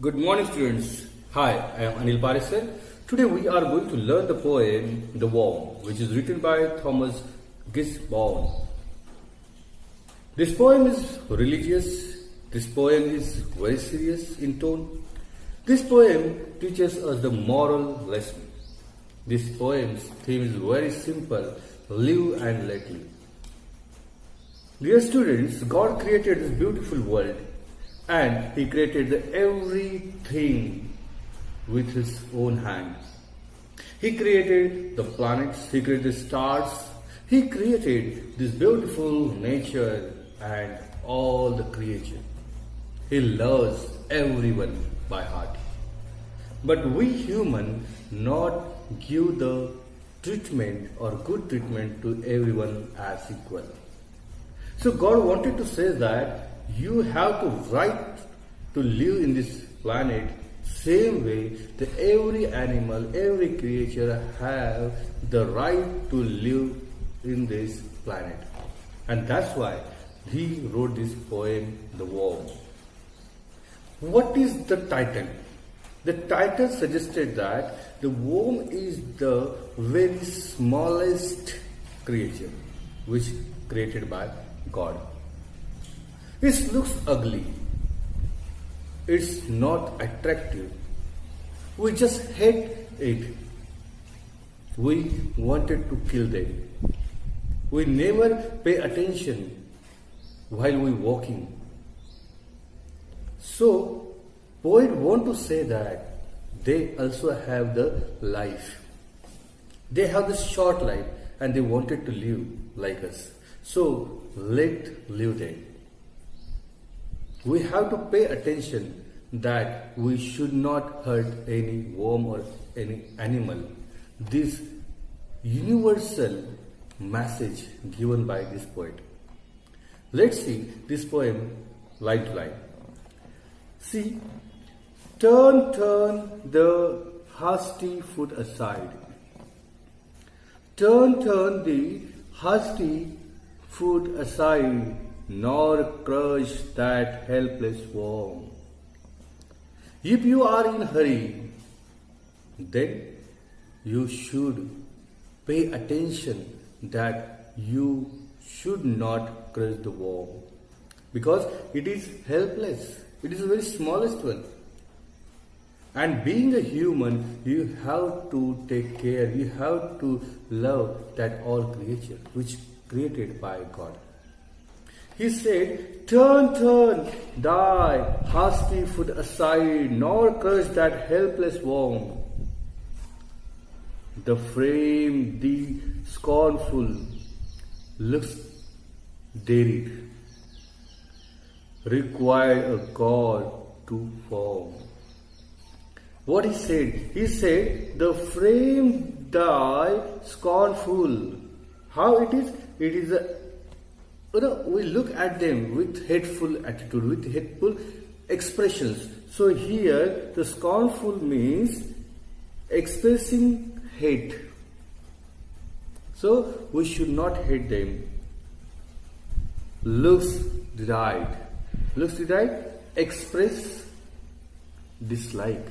Good morning, students. Hi, I am Anil Parisar. Today we are going to learn the poem The Worm, which is written by Thomas Gisborne. This poem is religious. This poem is very serious in tone. This poem teaches us the moral lesson. This poem's theme is very simple: live and let live. Dear students, God created this beautiful world and He created everything with His own hand. He created the planets, He created the stars, He created this beautiful nature and all the creation. He loves everyone by heart. But we human not give the treatment or good treatment to everyone as equal. So God wanted to say that you have to right to live in this planet same way that every animal, every creature have the right to live in this planet. And that's why he wrote this poem, The Worm. What is the title? The title suggested that the worm is the very smallest creature which created by God. It looks ugly. It's not attractive. We just hate it. We wanted to kill them. We never pay attention while we walking. So, poet want to say that they also have the life. They have the short life and they wanted to live like us. So, let live them. We have to pay attention that we should not hurt any worm or any animal. This universal message given by this poet. Let's see this poem line to line. See, turn the hasty foot aside. Turn the hasty foot aside, nor crush that helpless worm. If you are in a hurry, then you should pay attention that you should not crush the worm, because it is helpless. It is the very smallest one. And being a human, you have to take care, you have to love that all creature which created by God. He said, turn thy hasty foot aside, nor crush that helpless worm. The frame, the scornful, looks derried, require a God to form. What he said? He said, the frame thy scornful. How it is? It is we look at them with hateful attitude, with hateful expressions. So here the scornful means expressing hate. So we should not hate them. Looks deride. Looks deride, express dislike.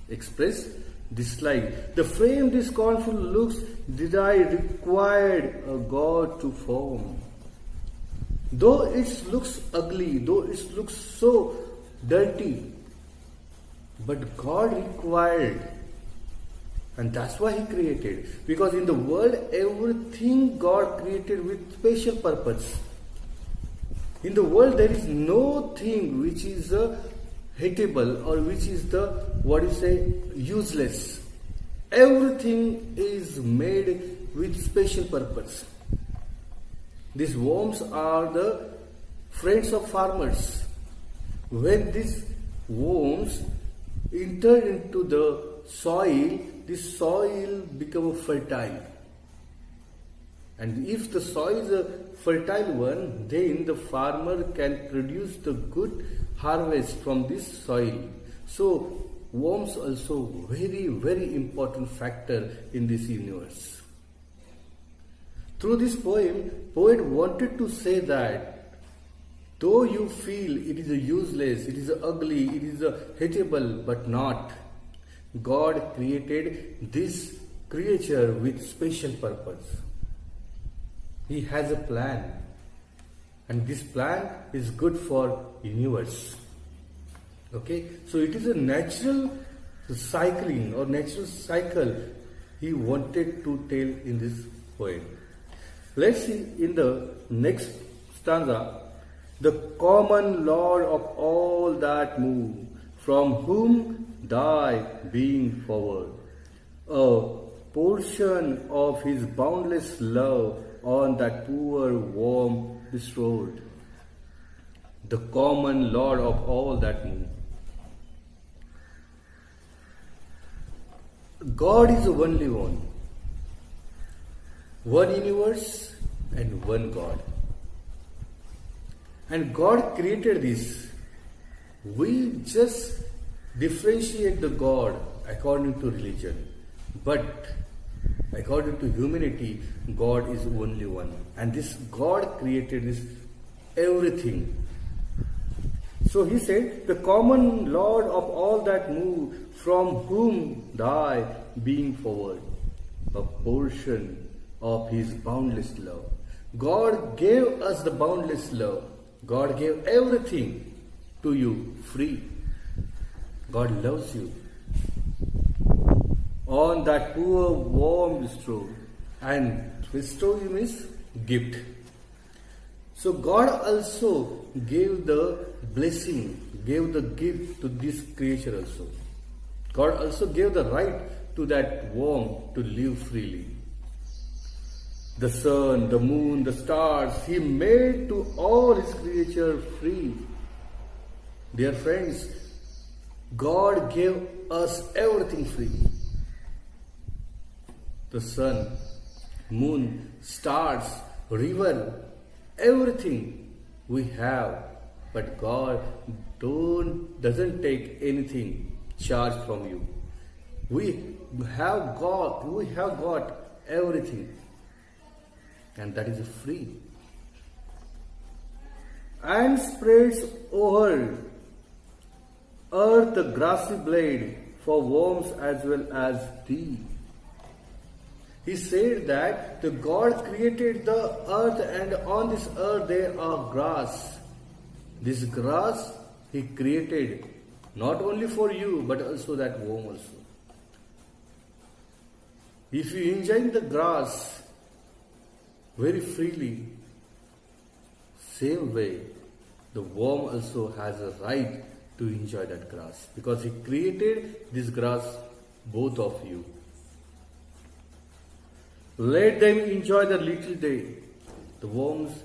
Express dislike. The frame this scornful looks deride required a God to form. Though it looks ugly, though it looks so dirty, but God required, and that's why He created. Because in the world, everything God created with special purpose. In the world, there is no thing which is hateable or which is useless. Everything is made with special purpose. These worms are the friends of farmers. When these worms enter into the soil, this soil becomes fertile. And if the soil is a fertile one, then the farmer can produce the good harvest from this soil. So worms also very, very important factor in this universe. Through this poem, poet wanted to say that Though you feel it is a useless, it is a ugly, it is a hateable, but not. God created this creature with special purpose. He has a plan, and this plan is good for universe. Okay, so it is a natural cycling or natural cycle he wanted to tell in this poem. Let's see in the next stanza. The common Lord of all that move, from whom thy being forward, a portion of his boundless love on that poor worm bestowed. The common Lord of all that move. God is the only one. One universe and one God. And God created this. We just differentiate the God according to religion. But according to humanity, God is only one. And this God created this everything. So he said, the common Lord of all that move, from whom thy being forward, a portion of his boundless love. God gave us the boundless love. God gave everything to you free. God loves you. On that poor worm bestow, and bestow you means gift. So God also gave the blessing, gave the gift to this creature also. God also gave the right to that worm to live freely. The sun, the moon, the stars, He made to all His creature free. Dear friends, God gave us everything free. The sun, moon, stars, river, everything we have. But God doesn't take anything charge from you. We have got everything, and that is free. And spreads over earth the grassy blade for worms as well as thee. He said that the God created the earth, and on this earth there are grass. This grass He created not only for you but also that worm also. If you enjoy the grass very freely, same way the worm also has a right to enjoy that grass, because He created this grass, both of you. Let them enjoy the little day. The worms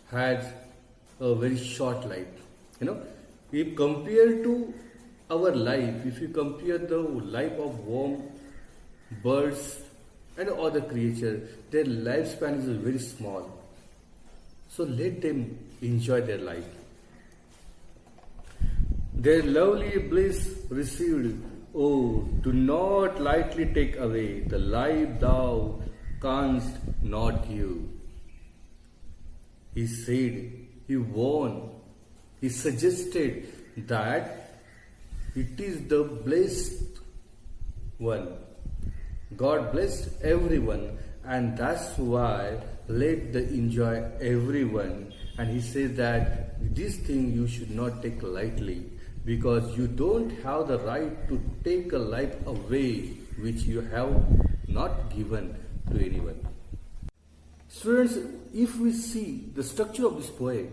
had a very short life. If compared to our life, if you compare the life of worm, birds and other creatures, their lifespan is very small. So let them enjoy their life. Their lovely bliss received, oh, do not lightly take away the life thou canst not give. He said, He warned, He suggested that it is the blessed one. God blessed everyone, and that's why let the enjoy everyone. And He says that this thing you should not take lightly, because you don't have the right to take a life away which you have not given to anyone. Students, if we see the structure of this poem,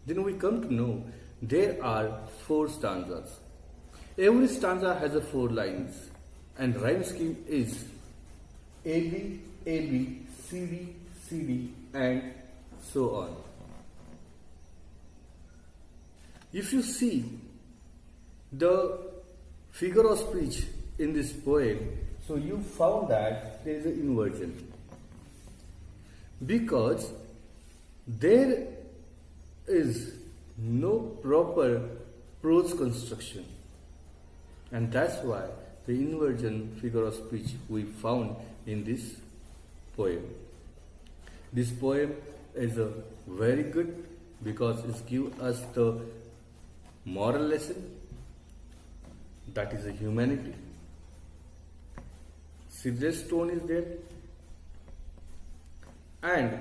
then we come to know there are 4 stanzas. Every stanza has 4 lines, and rhyme scheme is AB, AB, CD, CD, and so on. If you see the figure of speech in this poem, so you found that there is an inversion, because there is no proper prose construction, and that's why the inversion figure of speech we found in this poem. This poem is a very good because it gives us the moral lesson, that is the humanity. Serious tone is there, and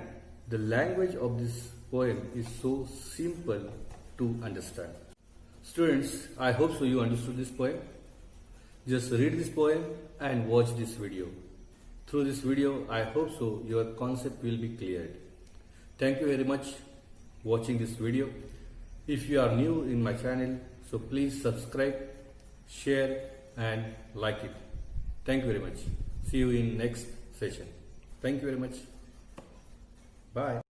the language of this poem is so simple to understand. Students, I hope so you understood this poem. Just read this poem and watch this video. Through this video, I hope so your concept will be cleared. Thank you very much watching this video. If you are new in my channel, so please subscribe, share and like it. Thank you very much. See you in next session. Thank you very much. Bye.